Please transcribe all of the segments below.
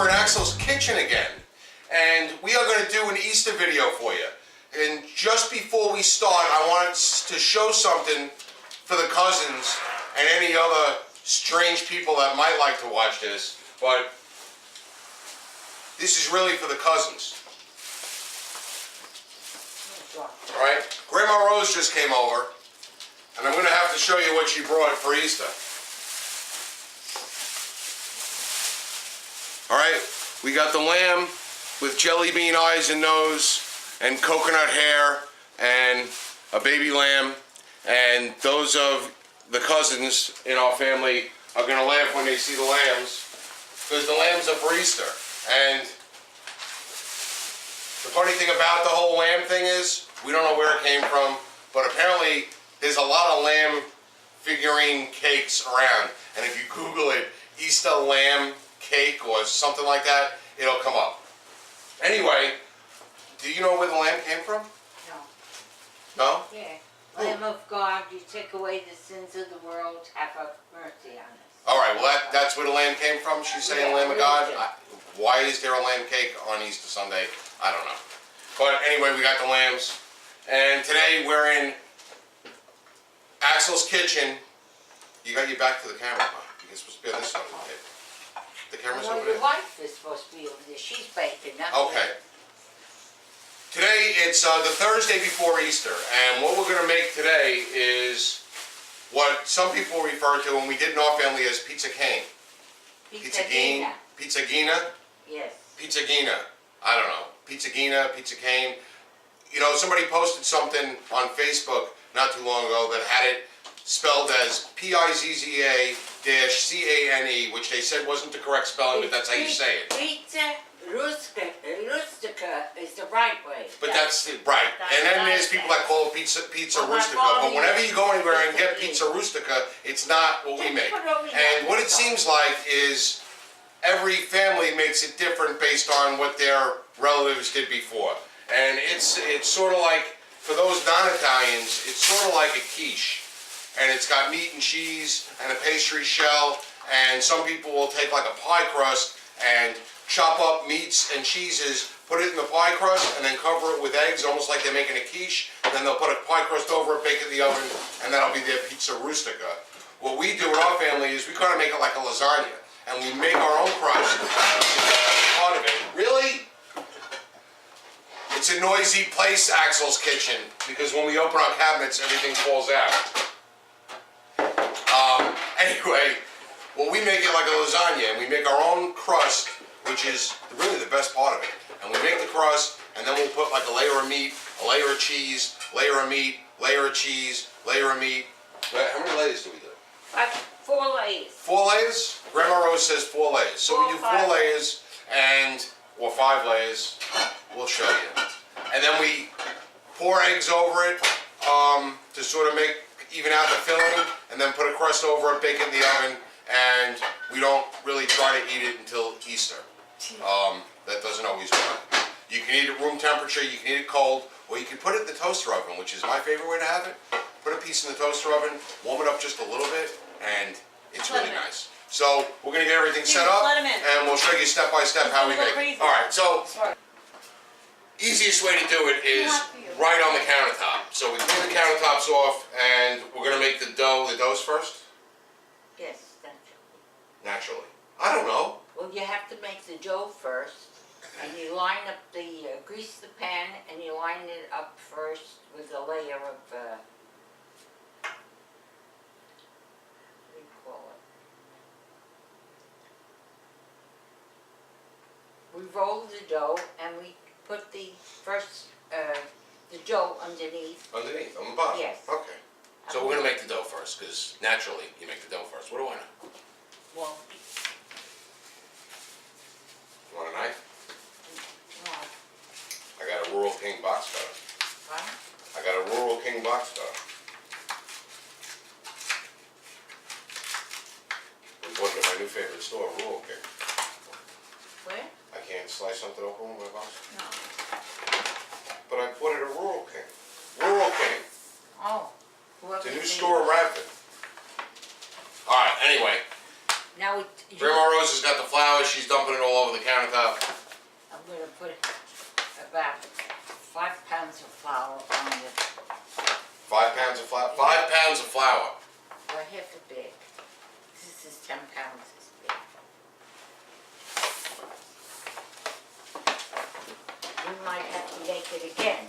we're in Axel's kitchen again, and we are going to do an Easter video for you. And just before we start, I want to show something for the cousins and any other strange people that might like to watch this, but this is really for the cousins. Alright, Grandma Rose just came over, and I'm going to have to show you what she brought for Easter. Alright, we got the lamb with jelly bean eyes and nose and coconut hair and a baby lamb, and those of the cousins in our family are going to laugh when they see the lambs, because the lambs are for Easter. And the funny thing about the whole lamb thing is, we don't know where it came from, but apparently there's a lot of lamb figurine cakes around, and if you Google it, Easter lamb cake or something like that, it'll come up. Anyway, do you know where the lamb came from? No. No? Yeah. Lamb of God, you take away the sins of the world, have mercy on us. Alright, well that's where the lamb came from? She's saying Yeah, Lamb of God? religion. Why is there a lamb cake on Easter Sunday? I don't know. But anyway, we got the lambs. And today we're in Axel's kitchen. You got your back to the camera, huh? You're supposed to be on this side of the table. The camera's Well, over your there. wife is supposed to be over there. She's baking, not Okay. Today it's the Thursday before Easter, and what we're going to make today is what some people refer to, and we did in our family, as Pizza-Chena. Pizzagaina. Pizzagaina? Yes. Pizzagaina. I don't know. Pizzagaina, Pizza-Chena. You know, somebody posted something on Facebook not too long ago that had it spelled as Pizza-Chane, which they said wasn't the correct spelling, but that's how you say it. Pizza Rustica is the right way. But that's right. And then there's people that call it Pizza Rustica. But whenever you go anywhere and get Pizza Rustica, it's not what we make. And what it seems like is every family makes it different based on what their relatives did before. And it's sort of like, for those non-Italians, it's sort of like a quiche. And it's got meat and cheese and a pastry shell. And some people will take like a pie crust and chop up meats and cheeses, put it in the pie crust, and then cover it with eggs, almost like they're making a quiche. And then they'll put a pie crust over it, bake it in the oven, and that'll be their Pizza Rustica. What we do in our family is we kind of make it like a lasagna. And we make our own crust, part of it. Really? It's a noisy place, Axel's kitchen, because when we open our cabinets, everything falls out. Anyway, well, we make it like a lasagna, and we make our own crust, which is really the best part of it. And we make the crust, and then we'll put like a layer of meat, a layer of cheese, layer of meat, layer of cheese, layer of meat. How many layers do we do? 4 layers. 4 layers? Grandma Rose says 4 layers. So we do 4 layers, or 5 layers. We'll show you. And then we pour eggs over it to sort of even out the filling, and then put a crust over it, bake it in the oven, and we don't really try to eat it until Easter. That doesn't always work. You can eat it room temperature, you can eat it cold, or you can put it in the toaster oven, which is my favorite way to have it. Put a piece in the toaster oven, warm it up just a little bit, and it's really nice. So we're going to get everything set up, and we'll show you step by step how we make it. Alright, so easiest way to do it is right on the countertop. So we clean the countertops off, and we're going to make the doughs first? Yes, Naturally. I don't know. well, you have to make the dough first, and you line up grease the pan, and you line it up first with a layer of, what do you call it? We roll the dough, and we put the dough underneath. Underneath, on the bottom? Yes. Okay. So we're going to make the dough first, because naturally you make the dough first. What do I know? Well, You want a knife? no. I got a Rural King box cutter. What? I got a Rural King box cutter. We bought it at my new favorite store, Rural King. Where? I can't slice something open with my box. No. But I bought it at Rural King. Rural King. Oh. It's a new store in Radford. Alright, anyway. Now Grandma Rose has got the flour. She's dumping it all over the counter. might have to make it again.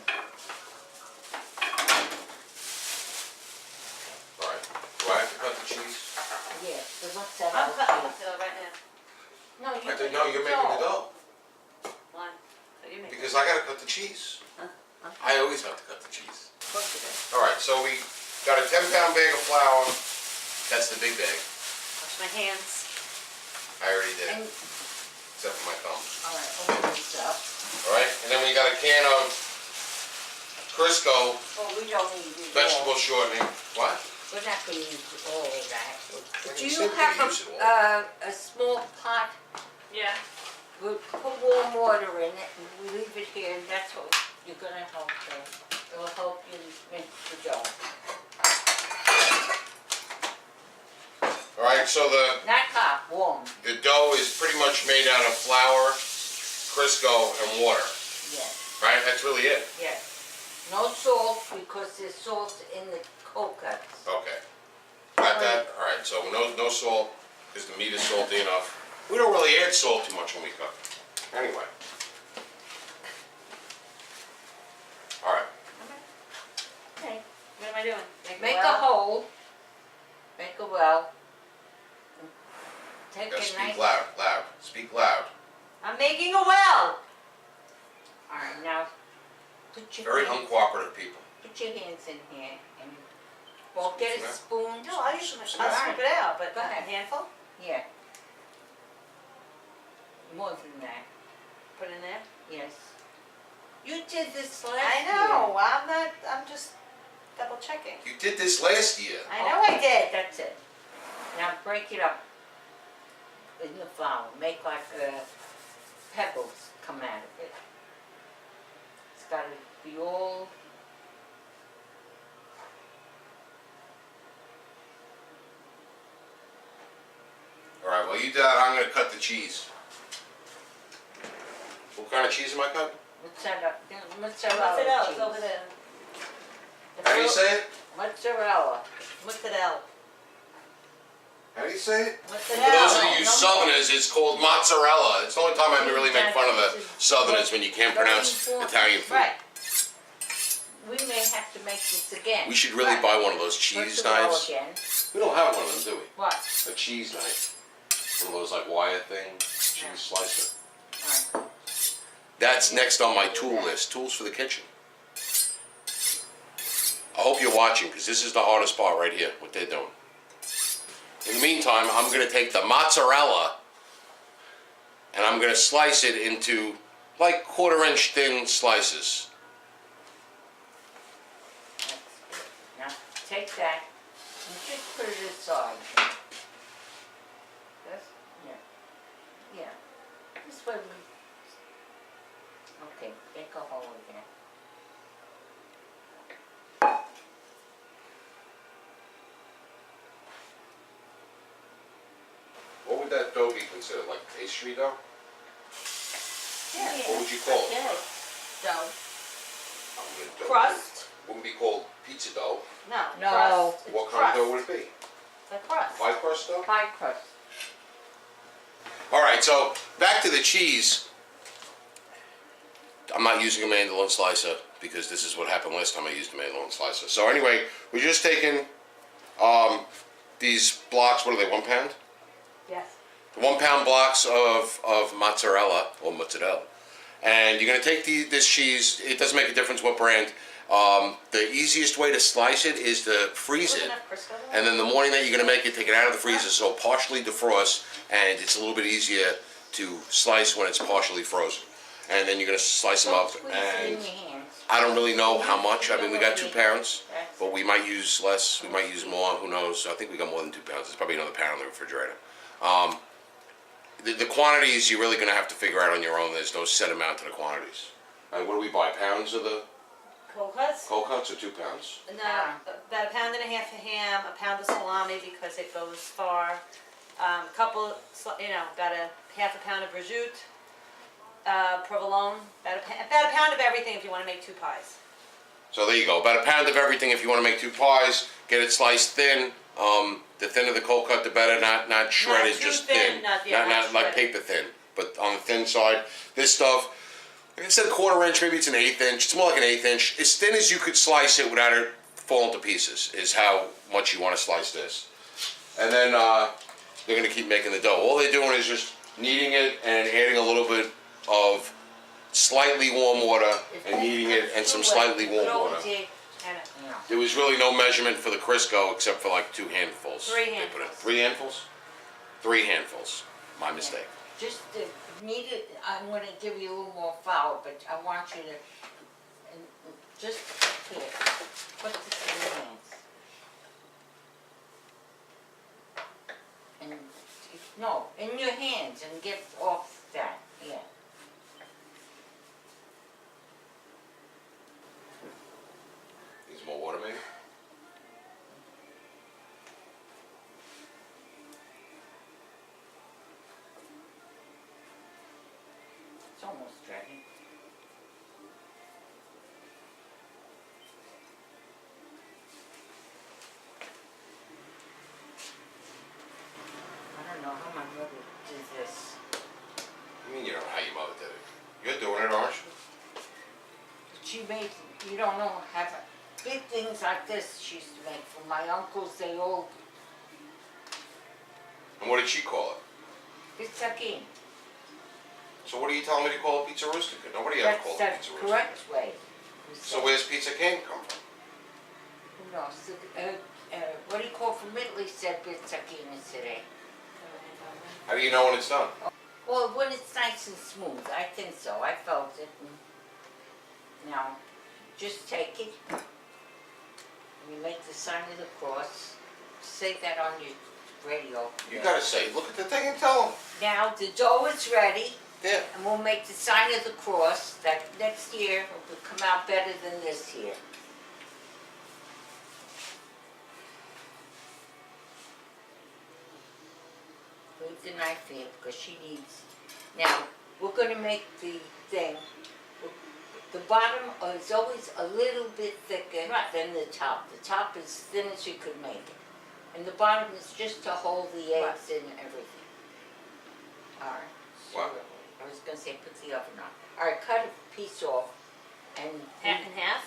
Alright, do I have to cut the cheese? Yes, the mozzarella I'm cutting cheese. it right now. No, you I didn't. think, no, you're making the dough. One. So you make it. Because I gotta cut the cheese. I always have to cut the cheese. Of course you do. Alright, so we got a 10-pound bag of flour. That's the big bag. Wash my hands. I already did, And, except for my thumbs. all right, open this up. Alright, and then we got a can of Crisco Oh, we don't need it vegetable shortening. What? We're not gonna use all of that. Do You you said we have use it all. a small pot? Yeah. We'll put warm water in it and we leave it here and that's what you're gonna help it'll help you mix the dough. Alright, so Not hot, warm, the dough is pretty much made out of flour, Crisco, and water. yes, Right? That's really it. yes. No salt because there's salt in the coconuts. Okay. Got that? Alright, so no salt, because the meat is salty enough. We don't really add salt too much when we cook. Anyway. Alright. Okay. What am I doing? Make a hole, make a well. Take Gotta a speak nice. loud, loud. Speak loud. I'm making a well. Alright, now put your Very hands, uncooperative people. put your hands in here and, well, get a Yeah. spoon. No, I'll use my, Smart. I'll scoop it out, but Go ahead. a handful, Yeah. More than that, put in there. yes. You did this last I year. know, I'm just double checking. You did this last year. I know I did. That's it. Now break it up in the flour. Make like pebbles come out of it. It's gotta be all. Alright, well you did that, I'm gonna cut the cheese. What kind of cheese am I cutting? Mozzarella Mozzarella, cheese. it's over there. How do you say it? Mozzarella. Mozzarella. How do you say it? For Mozzarella. those of you Southerners, it's called mozzarella. It's the only time I really make fun of the Southerners when you can't pronounce Italian food. Right. We may have to make this again. We should really buy one of those cheese Mozzarella knives. again. We don't have one of them, do we? What? A cheese knife. One of those like wire thing, cheese slicer. Alright. That's next on my tool list, tools for the kitchen. I hope you're watching because this is the hardest part right here, what they're doing. In the meantime, I'm going to take the mozzarella and I'm going to slice it into like 1/4-inch thin slices. That's good. Now, take that and just put it aside. That's, yeah. Yeah. This way we, okay, make a hole again. What would that dough be considered, like pastry dough? Yeah. What would you call it? Okay. Dough. Crust? Wouldn't be called pizza dough. No. No. Crust. What It's kind of crust. dough would it be? The crust. Pie crust dough? Pie crust. Alright, so back to the cheese. I'm not using a mandolin slicer because this is what happened last time I used a mandolin slicer. So anyway, we're just taking these blocks, what are they, 1 pound? Yes. 1 pound blocks of mozzarella, or mozzarella. And you're going to take this cheese, it doesn't make a difference what brand. The easiest way to slice it is to freeze Put it. enough Crisco in And then the morning that you're going to make it, take it out of the freezer so it partially defrosts, and it's a little bit easier to slice when it's partially frozen. And then you're going to slice them up, Squeeze it and in your hands. I don't really know how much. I mean, we got 2 pounds, That's but we might use less, we might use more, who knows. I think we got more than 2 pounds. There's probably another pound in the refrigerator. The quantities you're really going to have to figure out on your own. There's no set amount to the quantities. What do we buy, pounds of the cold cuts? cold cuts or 2 pounds? No, Pound. about 1.5 pounds of ham, a pound of salami because it goes far. Couple, about a half a pound of prosciutto, provolone, about a pound of everything if you want to make 2 pies. So there you go, about a pound of everything if you want to make 2 pies. Get it sliced thin. The thinner the cold cut, the better. Not shredded, too just thin, thin. not Not like shredded. paper thin, but on the thin side. This stuff, Like I said, 1/4 inch, maybe it's an 1/8 inch. It's more like an 1/8 inch. As thin as you could slice it without it falling to pieces is how much you want to slice this. And then they're going to keep making the dough. All they're doing is just kneading it and adding a little bit of slightly warm water and kneading it and some slightly warm water. There was really no measurement for the Crisco except for like 2 handfuls. 3 They handfuls. put in 3 handfuls? 3 handfuls. My mistake. Just knead it, I'm gonna give you a little more flour, but I want you to, just here, put this in your hands. And, no, in your hands and get off that, yeah. Needs more water maybe? It's almost ready. I don't know how my mother did this. I mean, you don't know how your mother did it. You're doing it, aren't you? She made, you don't know, have big things like this she used to make for my uncles, they all, And what did she call it? Pizza-Chena. So what are you telling me to call it Pizza Rustica? Nobody ever called it That's Pizza the Rustica. correct way. So where's Pizza-Chena come from? Who knows, what do you call from Italy said Pizza-Chena today? How do you know when it's done? Well, when it's nice and smooth, I think so, I felt it. Now, just take it, and you make the sign of the cross, say that on your radio. You gotta say, look at the thing and tell them. Now, the dough is ready, Yeah. and we'll make the sign of the cross, that next year will come out better than this year. Leave the knife here, because she needs, now, we're gonna make the thing, the bottom is always a little bit thicker Right. than the top. The top is thin as you could make it. And the bottom is just to hold the eggs and everything. Alright. so Wow. I was gonna say put the oven on. Alright, cut a piece off and. Half and half?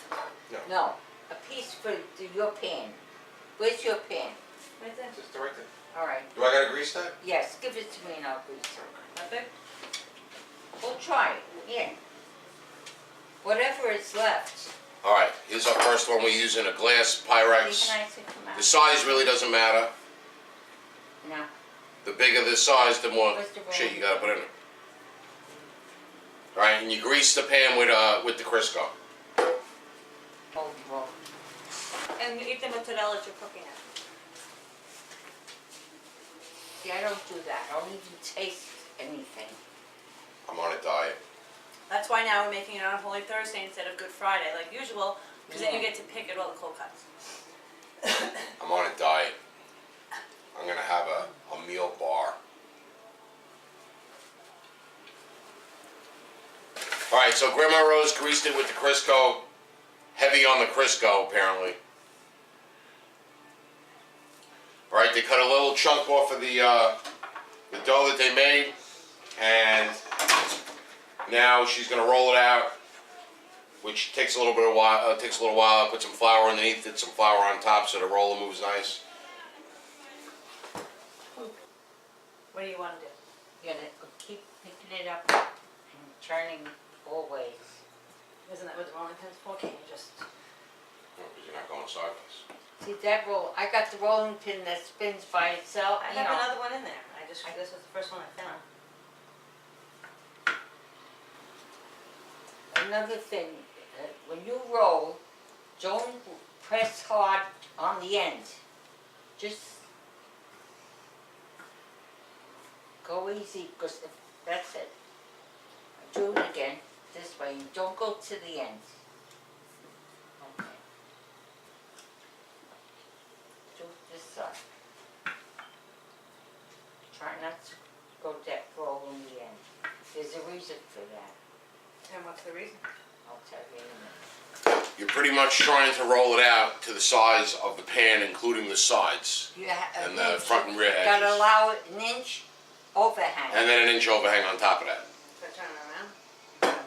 No, a piece for your pan. Where's your pan? Right there. Just right there. Alright, Do I gotta grease that? yes, give it to me and I'll grease it. That big? We'll try it, yeah. Whatever is left. Alright, here's our first one. We're using a glass Pyrex. Be nice and come out. The size really doesn't matter. No. The bigger the size, the more Where's the roll? shit you gotta put in it. Alright, and you grease the pan with the Crisco. Hold the roll. And you eat the mozzarella that you're cooking it. See, I don't do that. I don't even taste anything. I'm on a diet. That's why now we're making it on Holy Thursday instead of Good Friday, like usual, because then you Yeah. get to pick at all the cold cuts. I'm on a diet. I'm gonna have a meal bar. Alright, so Grandma Rose greased it with the Crisco. Heavy on the Crisco, apparently. Alright, they cut a little chunk off of the dough that they made. And now she's gonna roll it out, which takes a little bit of while. Takes a little while. I put some flour underneath it, some flour on top, so the roller moves nice. What do you want to do? You're gonna keep picking it up and turning all ways. Isn't that what the rolling pin's for? Can't you just... Because you're not going sideways. See that roll, I got the rolling pin that spins by itself, I you have know. another one in there. This was the first one I found. Another thing, when you roll, don't press hard on the end. Just go easy, because that's it. Do it again, this way, don't go to the end. Okay. Do this side. Try not to go that roll in the end. There's a reason for that. And what's the reason? I'll tell you in a minute. You're pretty much trying to roll it out to the size of the pan, including the sides. You ha- And the front and rear edges. Gotta allow it an inch overhang. And then an inch overhang on top of that. So turn it around.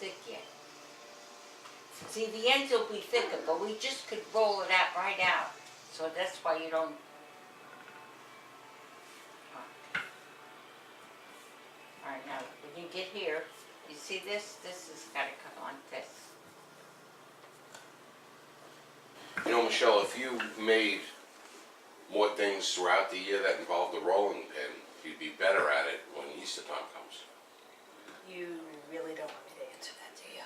thick yet. See, the ends will be thicker, but we just could roll it out right out. So that's why you don't. Alright, now when you get here, you see this? This has got to come on this. You know, Michelle, if you made more things throughout the year that involved the rolling pin, you'd be better at it when Easter time comes. You really don't want me to answer that, do you?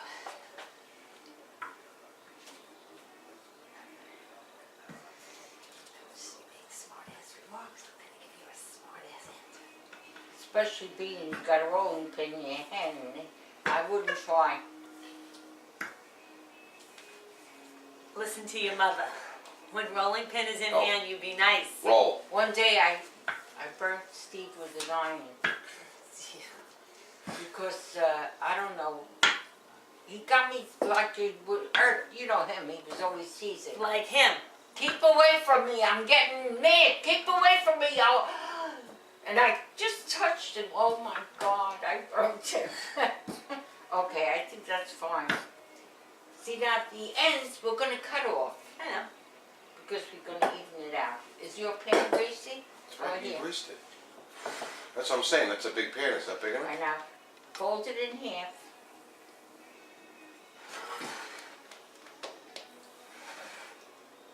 She makes smart-ass remarks. I'm gonna give you a smart-ass answer. Especially being you've got a rolling pin in your hand, I wouldn't try. Listen to your mother. When rolling pin is in Oh. hand, you be nice. Roll. One day I burnt Steve with his iron because I don't know. He got me like you know him. He was always teasing. Like him. Keep away from me! I'm getting mad. Keep away from me! And I just touched him. Oh my God! I burnt him. Okay, I think that's fine. See now the ends we're gonna cut off. I know. Because we're going to even it out. Is your pan greasy? That's right, you here. greased it. That's what I'm saying, that's a big pan, is that big enough? I know. Fold it in half.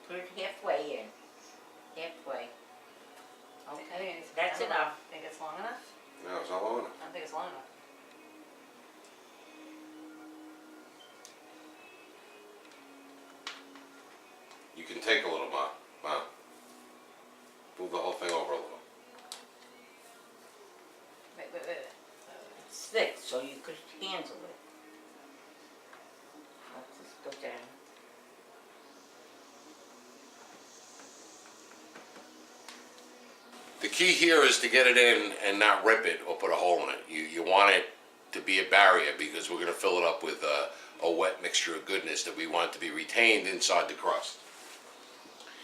Put it halfway in. Halfway. Okay, that's enough. Think it's long enough? No, it's not long enough. I don't think it's long enough. You can take a little, Ma. Move the whole thing over a little. Wait. It's thick, so you could handle it. Let's just go down. The key here is to get it in and not rip it or put a hole in it. You want it to be a barrier because we're going to fill it up with a wet mixture of goodness that we want to be retained inside the crust.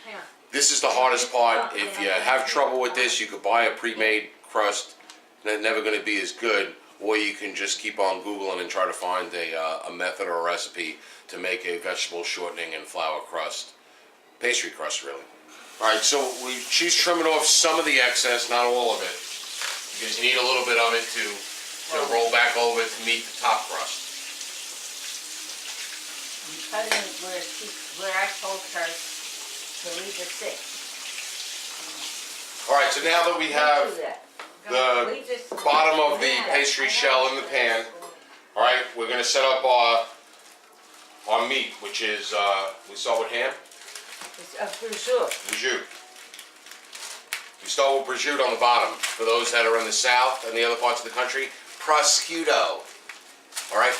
Hang on. This is the hardest part. If you have trouble with this, you could buy a pre-made crust. They're never going to be as good, or you can just keep on Googling and try to find a method or a recipe to make a vegetable shortening and flour crust. Pastry crust, really. Alright, so she's trimming off some of the excess, not all of it, because you need a little bit of it to roll back over to meet the top crust. I'm cutting it where I told her to leave it thick. Alright, so now that we have Do that. the Leave this- bottom of the pastry shell in the pan, alright, we're going to set up our meat, which is, we start with ham? It's a prosciutto. Prosciutto. We start with prosciutto on the bottom. For those that are in the south and the other parts of the country, prosciutto. All right,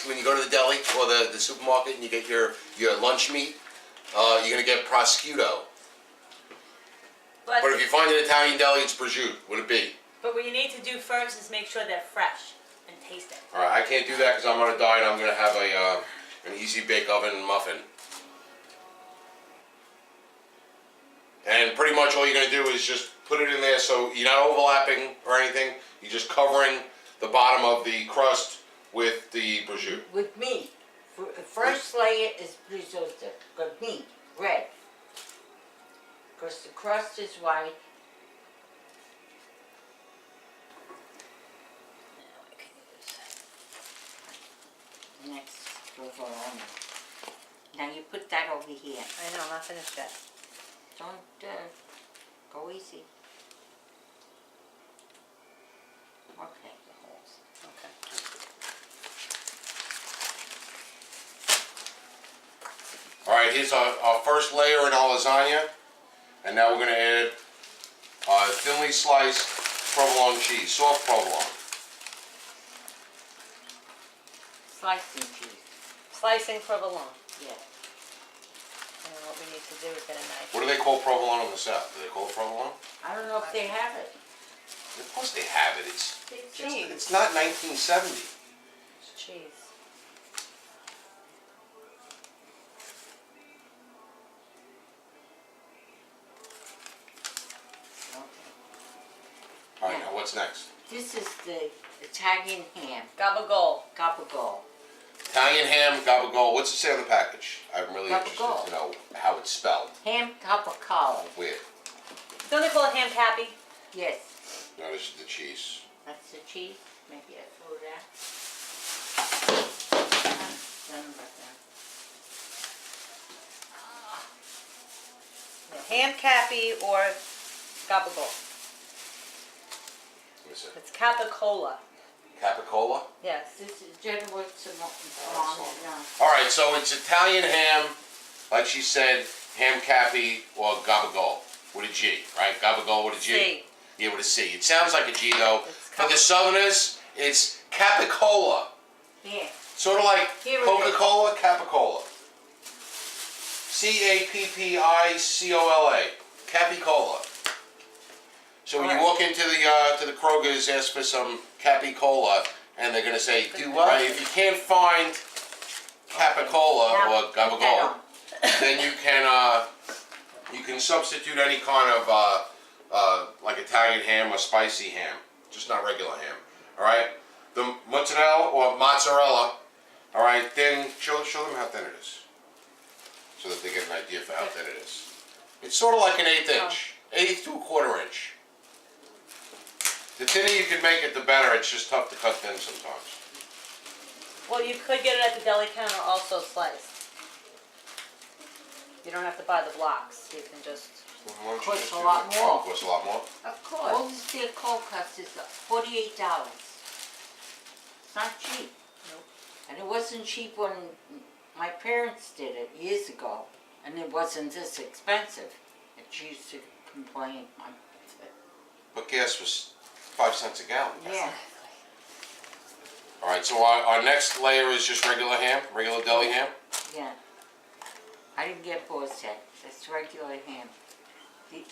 when you go to the deli or the supermarket and you get your lunch meat, you're gonna get prosciutto. But if you find an Italian deli, it's prosciutto. Would it be? But what you need to do first is make sure they're fresh and taste it. All right, I can't do that because I'm on a diet. I'm gonna have an easy bake oven muffin. And pretty much all you're going to do is just put it in there so you're not overlapping or anything. You're just covering the bottom of the crust with the prosciutto. With meat. First layer is prosciutto, but meat, red. Because the crust is white. Next, provolone. Now you put that over here. I know, I'm not finished yet. Don't go easy. Okay, the holes. Okay. All right, here's our first layer in our lasagna. And now we're going to add thinly sliced provolone cheese, soft provolone. Slicing cheese. Slicing provolone. Yeah. And then what we need to do is get a knife. What do they call provolone in the south? Do they call it provolone? I don't know if they have it. Of course they have it. Cheese. It's not 1970. It's cheese. All right, now what's next? This is the Italian ham. Gabagool. Gabagool. Italian ham gabagool. What's it say on the package? I'm really interested Gabagool. to know how it's spelled. Ham capicola. Where? Don't they call it ham cappy? Yes. No, this is the cheese. That's the cheese. Maybe I threw that. Done with that. Ham cappy or gabagool. Let me see. It's capicola. Capicola? Yes. This is general All right, so it's Italian ham, like she said, ham cappy or gabagool with a G, right? Gabagool with a G. C. Yeah, with a C. It sounds like a G though. It's For the Southerners, it's capicola. Yeah. Sort of like Here it is. Coca-Cola, capicola. Cappicola. Capicola. So when you Alright. walk into the Kroger's, ask for some capicola, and they're gonna say, Do what? right, if you can't find capicola Now, or put that gabagool, on. then you can substitute any kind of like Italian ham or spicy ham, just not regular ham. All right, the mozzarella or mozzarella. All right, then show them how thin it is, so that they get an idea for how thin it is. It's sort of like an 1/8 inch, 1/8 to 1/4 inch. The thinner you can make it, the better. It's just tough to cut thin sometimes. Well, you could get it at the deli counter also sliced. You don't have to buy the blocks. You can just. Why don't you Costs just a do lot that? more. Oh, it costs a lot more. Of course. All this their cold cuts is $48. It's not cheap. Nope. And it wasn't cheap when my parents did it years ago, and it wasn't this expensive. And she used to complain. But gas was 5 cents a gallon. Yeah. All right, so our next layer is just regular ham, regular deli ham. Yeah. I didn't get boar's head. That's regular ham.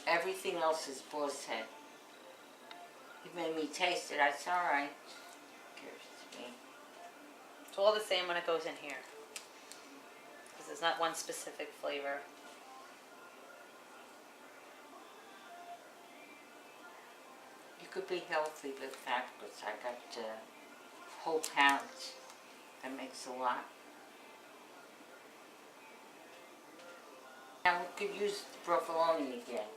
Everything else is boar's head. He made me taste it. I said, all right. Gives me. It's all the same when it goes in here. Because there's not one specific flavor. You could be healthy with that because I got whole pounds. That makes a lot. Now we could use the provolone again.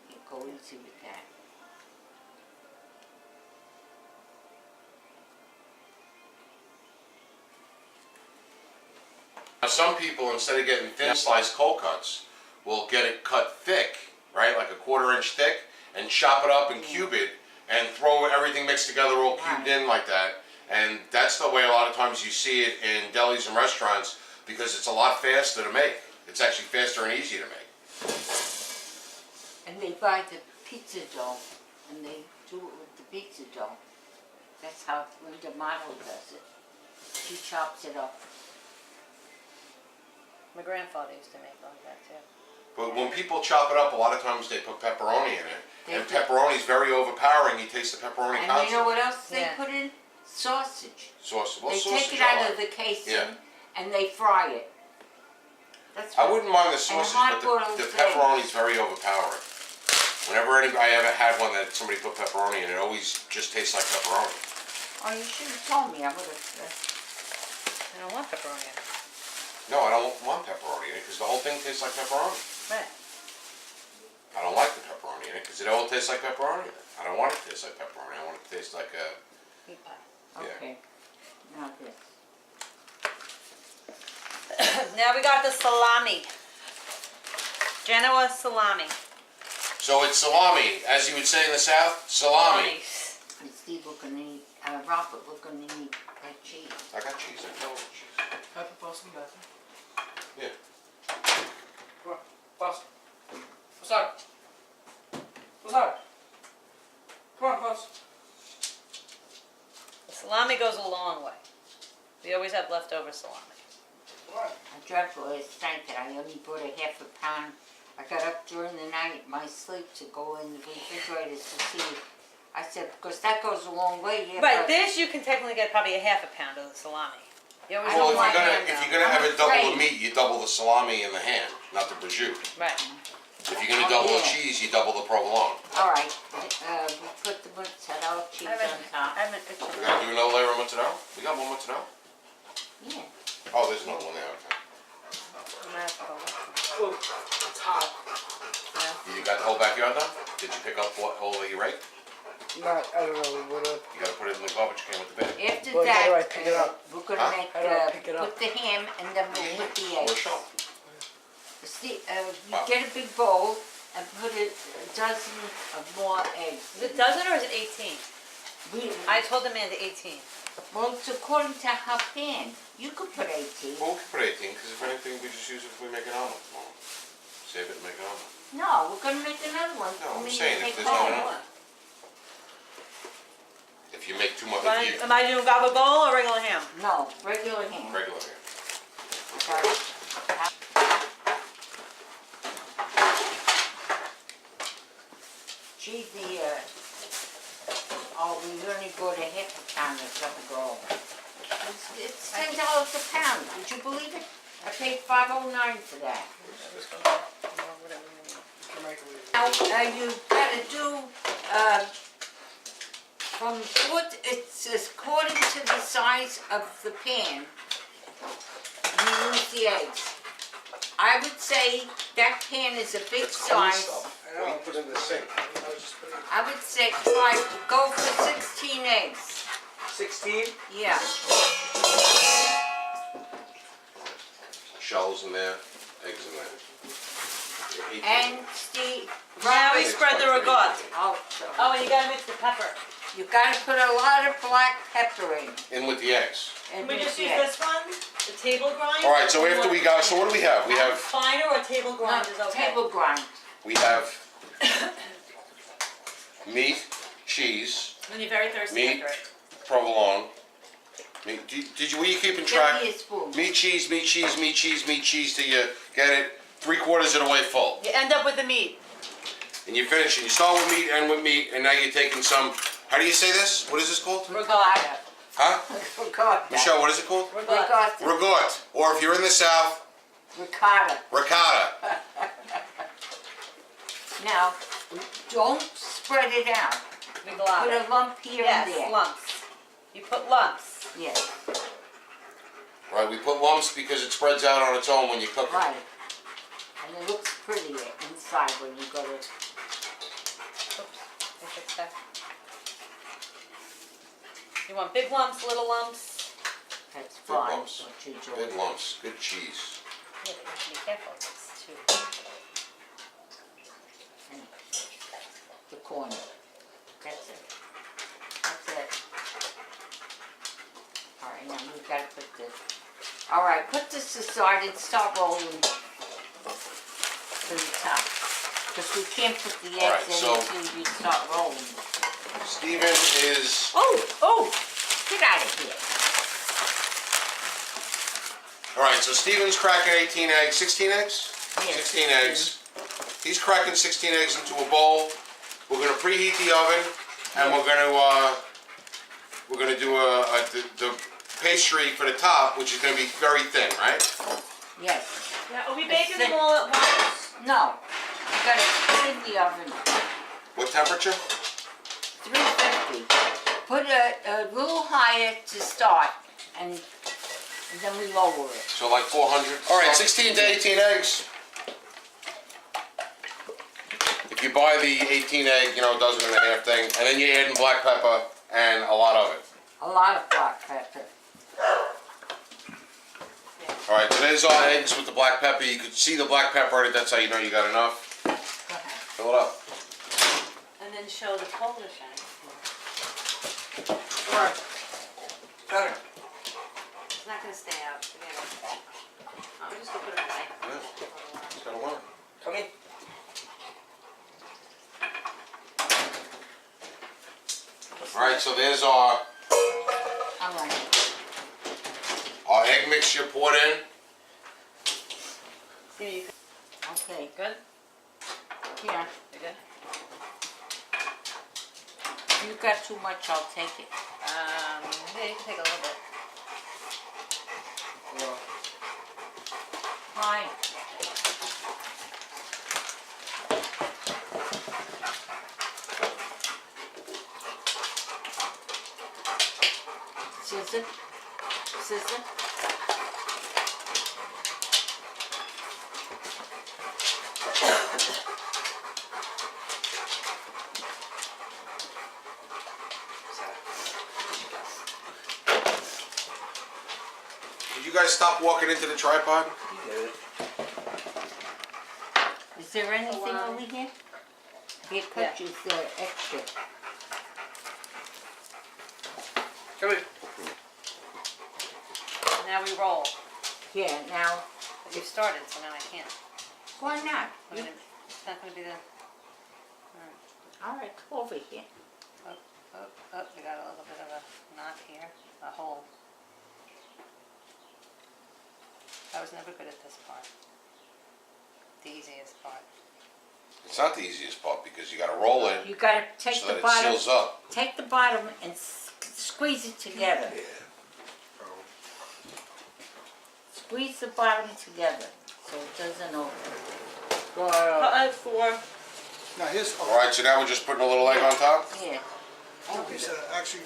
You go easy with that. Now some people, instead of getting thin sliced cold cuts, will get it cut thick, right, like a 1/4 inch thick, and chop it up and cube it, and throw everything mixed together all cubed in like that. And that's the way a lot of times you see it in delis and restaurants, because it's a lot faster to make. It's actually faster and easier to make. And they buy the pizza dough, and they do it with the pizza dough. That's how Linda Model does it. She chops it up. My grandfather used to make like that too. But when people chop it up, a lot of times they put pepperoni in it. And They do. pepperoni is very overpowering. You taste the pepperoni And constantly. you know what else they Yeah. put in? Sausage. Sauce. Well, They sausage take it out I of like. the casing Yeah. and they fry it. That's I what, wouldn't mind the sausage, but hard-boiled the eggs. pepperoni is very overpowering. Whenever I ever had one that somebody put pepperoni in, it always just tastes like pepperoni. oh, you should have told me. I would have. I don't want pepperoni in it. No, I don't want pepperoni in it because the whole thing tastes like pepperoni. Right. I don't like the pepperoni in it because it all tastes like pepperoni in it. I don't want it to taste like pepperoni. I want it to taste like a... Meat pie. Yeah. Okay. Now this. Now we got the salami. Genoa salami. So it's salami, as you would say in the South, salami. And Steve, we're gonna need, Robert, we're gonna need that cheese. I got cheese. I know cheese. Pepper, pasta, and basil. Yeah. Come on, pasta. What's that? What's that? Come on, pasta. The salami goes a long way. We always have leftover salami. Come on. I dreamt last night that I only bought a half a pound. I got up during the night in my sleep to go in the refrigerator to see. I said, because that goes a long way. Yeah, Right, but this you can technically get probably a half a pound of the salami. You always I Well, don't want if like you're ham, gonna, if though. you're gonna I'm have it double the afraid. meat, you double the salami and the ham, not the prosciutto. Right. If you're gonna double the yeah. cheese, you double the provolone. all right, we put the mozzarella cheese I on top. haven't We pictured gotta do another layer of mozzarella? We got more mozzarella? Yeah. Oh, there's another one there, okay. Oh, it's hot. You got the whole backyard done? Did you pick up what whole that you raked? Not, I don't know, what You gotta put it in the garbage can with the bin. After Well, how do I that, pick it up? we're gonna Huh? make, How do I pick it up? put the ham and then we'll put the Or eggs. show. See, Wow. you get a big bowl and put a dozen of more eggs. Is it dozen or is it 18? We, I told the man the 18. well, it's according to her pan. You could put 18. Well, we can put 18, because if anything, we just use it if we make an omelet tomorrow. Save it and make an omelet. No, we're gonna make another one. No, for I'm me to saying if take there's home. not enough. If you make too much, Am if you, I doing gabagol or regular ham? No, regular ham. regular here. Okay. Gee, we only bought a half a pound of gabagol. It's $10 a pound, would you believe it? I paid $5.09 for that. Now, you gotta do, from foot, it's according to the size of the pan, you use the eggs. I would say that pan is a big size. Well, you put it in the sink. I would say go for 16 eggs. 16? Yeah. Shells in there, eggs in there. And Steve, Now we Robert, spread the ricotta. oh, Oh, and you gotta mix the pepper. you gotta put a lot of black pepper in. In with the eggs. Can we just use this one? The table grind? All right, so after we got, so what do we have? We have, Finer or table grind is okay? Table grind. we have meat, cheese, When you're very thirsty, Meat. after it. provolone. Meat, were you keeping track? Give me a spoon. Meat, cheese, meat, cheese, meat, cheese, meat, cheese, till you get it 3/4 of the way full. You end up with the meat. And you finish it. You start with meat, end with meat, and now you're taking some, how do you say this? What is this called? Ricotta. Huh? Ricotta. Michelle, what is it called? Ricotta. Ricotta. Ricotta. Or if you're in the South, Ricotta. ricotta. Now, don't spread it out. Put Ricotta. a lump here and Yes, there. lumps. You put lumps. Yes, Right, we put lumps because it spreads out on its own when you cook it. right. And it looks prettier inside when you go to, Oops. I fixed that. You want big lumps, little lumps? that's Big fine. lumps. What you do. Big lumps, good cheese. Yeah, but you have to be careful. It's too. And the corner. That's it. That's it. All right, now we've got to put this. All right, put this aside and start rolling to the top. Because we can't put the All right, eggs in so- until you start rolling. Steven is, Oh, get out of here. all right, so Steven's cracking 18 eggs, 16 eggs? Yes. 16 eggs. He's cracking 16 eggs into a bowl. We're gonna preheat the oven, and we're gonna do the pastry for the top, which is gonna be very thin, right? Yes. Yeah, are we It's baking thick. them all at once? No, you gotta put it in the oven. What temperature? 350. Put a little higher to start, and then we lower it. So like 400. All right, 16 to 18 eggs. If you buy the 18 egg, dozen and a half thing, and then you add in black pepper and a lot of it. A lot of black pepper. All right, so there's our eggs with the black pepper. You could see the black pepper in it. That's how you know you got enough. Go ahead. Fill it up. And then show the Polish egg. Alright. Better. It's not gonna stay out. Forget it. I'm just gonna put it away. Yeah, it's gotta work. Come in. All right, so there's All right. our egg mixture poured in. See, you Okay. good? Here, You good? if you got too much, I'll take it. Yeah, you can take a little bit. Fine. Scissor. Scissor. Did you guys stop walking into the tripod? You did it. Is there anything over here? Here, Yeah. cut you the extra. Come here. Now we roll. Yeah, now, But you started, so now I can't. why not? I mean, it's not gonna be the, All right, come over here. we got a little bit of a knot here, a hole. I was never good at this part. The easiest part. It's not the easiest part because you gotta roll it You gotta take so the that it bottom, seals up. take the bottom and squeeze it together. Squeeze the bottom together so it doesn't open. Well, For. Now here's, Alright, so now we're just putting a little egg on top? Yeah. movies, actually,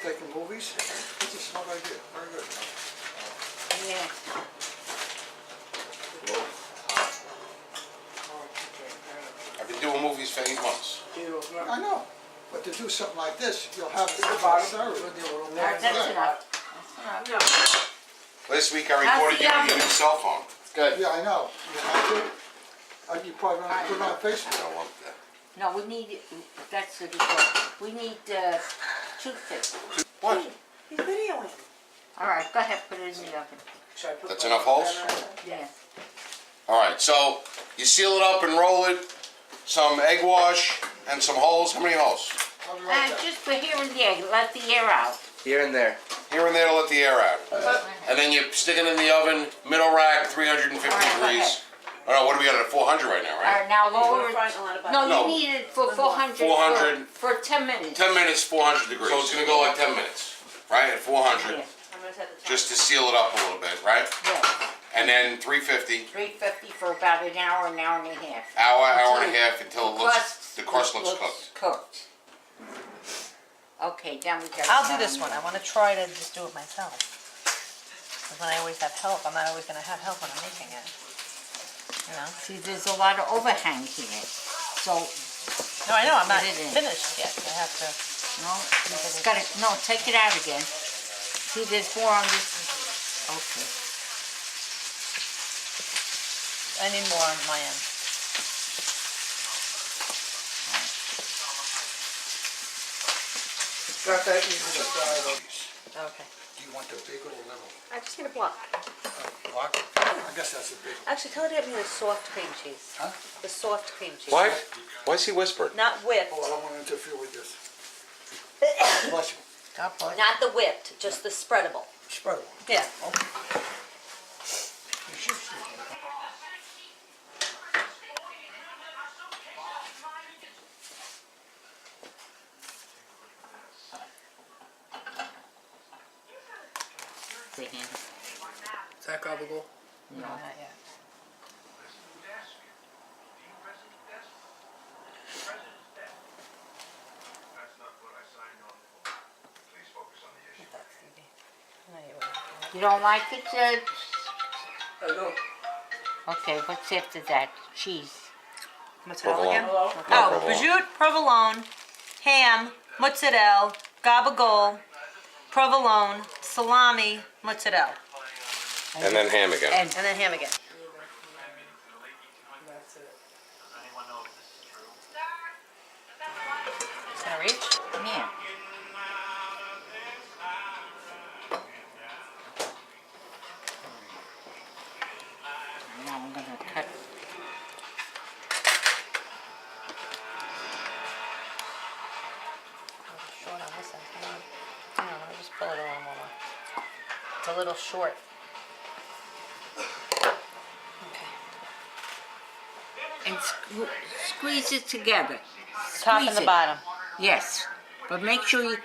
taking movies. It's a smart idea, very good. Yeah. I've been doing movies for 8 months. I know, but to do something like this, you'll have the the bottom. service. That's enough. That's enough. Last week I How's recorded the you on oven? your cell phone. good. Yeah, I know. You have to. You probably want to put it on I Facebook. don't want that. No, we need, that's the, we need toothpick. What? He's videoing. All right, go ahead, put it in the oven. Should I put That's my enough holes? banner in there? Yeah. Alright, so you seal it up and roll it, some egg wash and some holes. How many holes? I'll be right And back. just put here and there, let the air out. Here and there. Here and there to let the air out. And then you stick it in the oven, middle rack, 350 Alright, go degrees. Oh no, what are we at 400 right now, All right? right, now lower it. No, No. you need it for 400. 400. For 10 minutes. 10 minutes, 400 degrees. So it's gonna go like 10 minutes, right? At 400, Yeah. just to seal it up a little bit, right? Yeah. And then 350, 350 for about an hour and a half. hour and a half until it looks, the crust looks cooked. Cooked. Okay, then we got. I'll do this one. I want to try to just do it myself. Because when I always have help, I'm not always going to have help when I'm making it. You know? See, there's a lot of overhang here. So, No, I know. I'm not Put it in. finished yet. I have to. no, it's gotta, no, take it out again. See, there's more on this. Okay. I need more on my end. Got that easy to fry. Okay. Do you want the big or the little? I just need a block. Block? I guess that's a big one. Actually, tell her to get me the soft cream cheese. Huh? The soft cream cheese. Why? Why is he whispering? Not whipped. Oh, I don't want to interfere with this. Bless you. God bless. Not the whipped, just the spreadable. Spread it. Yeah. Okay. You should see it. Is that gabagool? No. Not yet. That's Stevie. I know you would. You don't like it? I know. Okay, what's after that? Cheese. Mozzarella again? Hello? Oh, prosciutto, provolone, ham, mozzarella, gabagool, provolone, salami, mozzarella, And then ham again. And and then ham again. That's it. Is that reach? yeah. Now I'm gonna cut. Short on this end. Hang on. I'll just pull it a little more. It's a little short. Okay. And squeeze it together. Top Squeeze and the it. bottom. Yes, but make sure you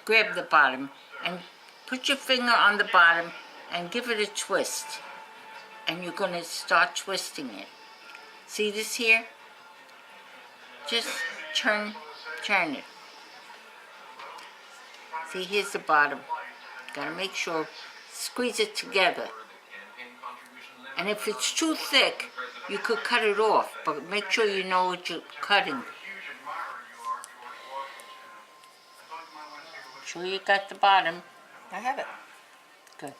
grab the bottom and put your finger on the bottom and give it a twist. And you're gonna start twisting it. See this here? Just turn it. See, here's the bottom. Gotta make sure, squeeze it together. And if it's too thick, you could cut it off, but make sure you know what you're cutting. Sure you got the bottom. I have it. Good.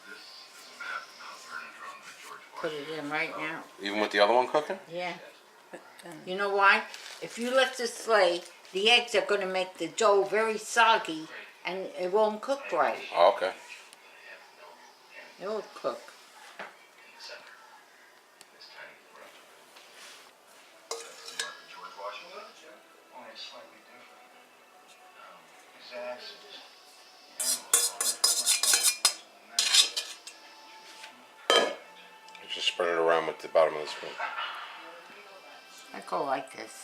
Put it in right now. Even with the other one cooking? Yeah. You know why? If you let this lay, the eggs are gonna make the dough very soggy and it won't cook right. Oh, okay. It won't cook. Just spread it around with the bottom of the spoon. I go like this.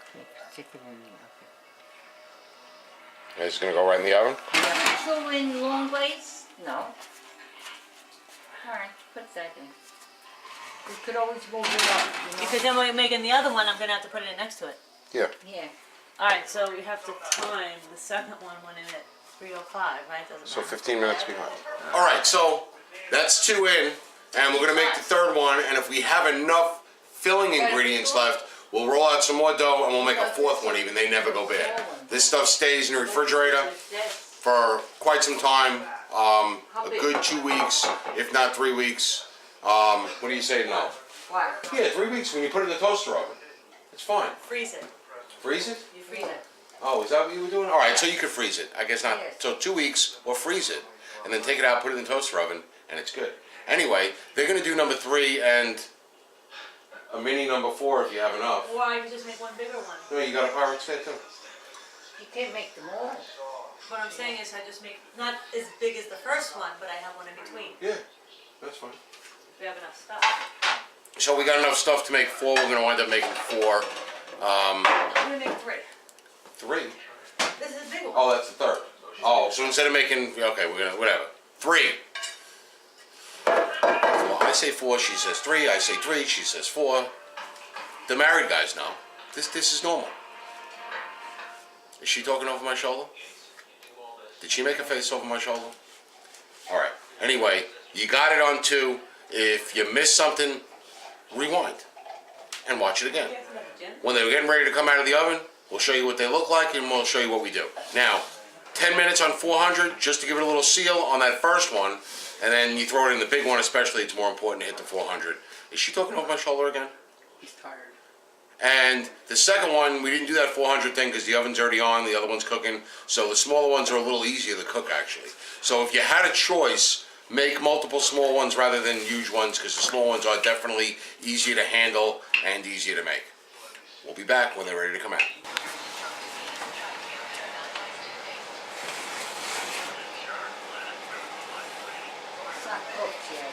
Okay, stick it in the oven. And it's gonna go right in the oven? Yeah, so in long ways? No. Alright, put that in. You could always move it up, you know? Because then when we're making the other one, I'm gonna have to put it in next to it. Yeah. Yeah. Alright, so we have to time the second one when in at 3:05, right? Doesn't So matter. 15 minutes behind. All right, so that's 2 in, and we're gonna make the third one, and if we have enough filling ingredients left, we'll roll out some more dough and we'll make a fourth one even. They never go bad. This stuff stays in the refrigerator for quite some time, a good 2 weeks, if not 3 weeks. What do you say now? Why? Yeah, 3 weeks when you put it in the toaster oven. It's fine. Freeze it. Freeze it? You freeze it. Oh, is that what you were doing? All right, so you could freeze it. I guess not. Yes. So 2 weeks, or freeze it, and then take it out, put it in the toaster oven, and it's good. Anyway, they're gonna do number 3 and a mini number 4 if you have enough. Why you just make one bigger one? No, you got a Pyrex there too. You can't make them all. What I'm saying is I just make, not as big as the first one, but I have one in between. Yeah, that's fine. We have enough stuff. So we got enough stuff to make 4. We're gonna wind up making 4. I'm gonna make 3. 3. This is a big one. Oh, that's the third. Oh, so instead of making, okay, we're gonna whatever. 3. 4. I say 4. She says 3. I say 3. She says 4. The married guys know. This is normal. Is she talking over my shoulder? Did she make a face over my shoulder? All right. Anyway, you got it on 2. If you miss something, rewind and watch it again. When they're getting ready to come out of the oven, we'll show you what they look like and we'll show you what we do. Now, 10 minutes on 400 just to give it a little seal on that first one, and then you throw it in the big one especially. It's more important to hit the 400. Is she talking over my shoulder again? He's tired. And the second one, we didn't do that 400 thing because the oven's already on, the other one's cooking. So the smaller ones are a little easier to cook actually. So if you had a choice, make multiple small ones rather than huge ones because the small ones are definitely easier to handle and easier to make. We'll be back when they're ready to come out. It's not cooked yet,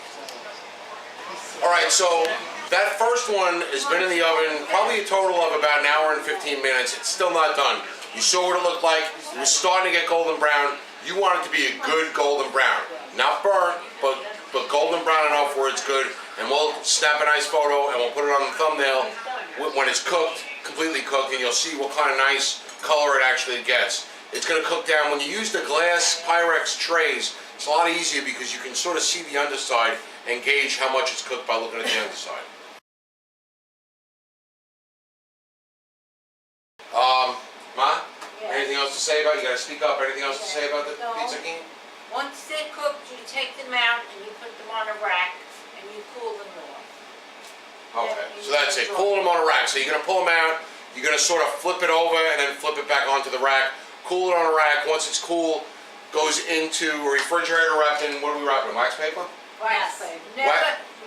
so. All right, so that first one has been in the oven probably a total of about an hour and 15 minutes. It's still not done. You saw what it looked like. It was starting to get golden brown. You want it to be a good golden brown. Not burnt, but golden brown enough where it's good. And we'll snap a nice photo and we'll put it on the thumbnail when it's cooked, completely cooked, and you'll see what kind of nice color it actually gets. It's gonna cook down. When you use the glass Pyrex trays, it's a lot easier because you can sort of see the underside and gauge how much it's cooked by looking at the underside. Ma? Yeah. Anything else to say about it? You gotta speak up. Anything else to say about the No. Pizza-Chena? Once they're cooked, you take them out and you put them on a rack and you cool them off. Okay, so that's it. Cool them on a rack. So you're gonna pull them out. You're gonna sort of flip it over and then flip it back onto the rack. Cool it on a rack. Once it's cool, goes into a refrigerator wrapped in, what are we wrapping in, wax paper? Wax paper.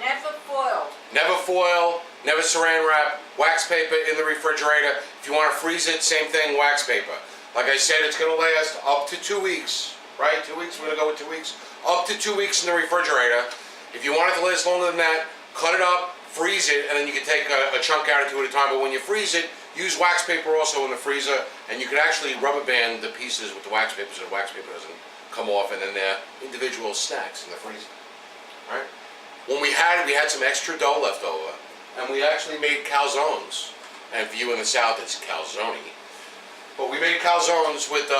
Never foiled. Never foil, never saran wrap, wax paper in the refrigerator. If you want to freeze it, same thing, wax paper. Like I said, it's going to last up to 2 weeks, right? 2 weeks, we're going to go with 2 weeks. Up to 2 weeks in the refrigerator. If you want it to last longer than that, cut it up, freeze it, and then you can take a chunk out of it at a time. But when you freeze it, use wax paper also in the freezer, and you can actually rubber band the pieces with the wax paper so the wax paper doesn't come off, and then they're individual snacks in the freezer. All right? when we had some extra dough left over, and we actually made calzones. And for you in the South, it's calzone. But we made calzones with,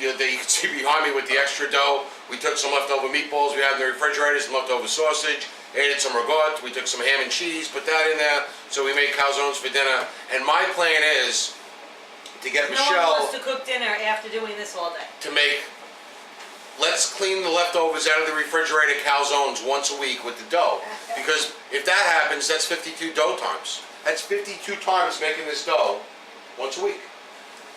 you can see behind me with the extra dough. We took some leftover meatballs we had in the refrigerator, some leftover sausage, added some ragout, we took some ham and cheese, put that in there. So we made calzones for dinner. And my plan is to get No one Michelle wants to cook dinner after doing this all day. to make, let's clean the leftovers out of the refrigerator calzones once a week with the dough. Because if that happens, that's 52 dough times. That's 52 times making this dough once a week.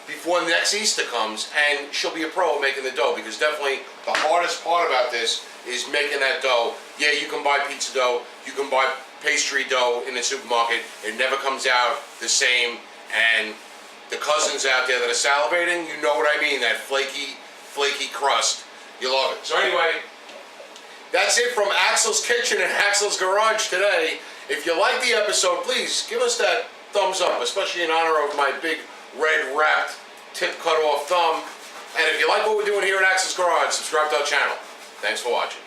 Before next Easter comes, and she'll be a pro at making the dough, because definitely the hardest part about this is making that dough. Yeah, you can buy pizza dough, you can buy pastry dough in the supermarket, it never comes out the same, and the cousins out there that are salivating, you know what I mean, that flaky crust, you love it. So anyway, that's it from Axel's Kitchen and Axel's Garage today. If you like the episode, please give us that thumbs up, especially in honor of my big red wrapped tip cut off thumb. And if you like what we're doing here at Axel's Garage, subscribe to our channel. Thanks for watching.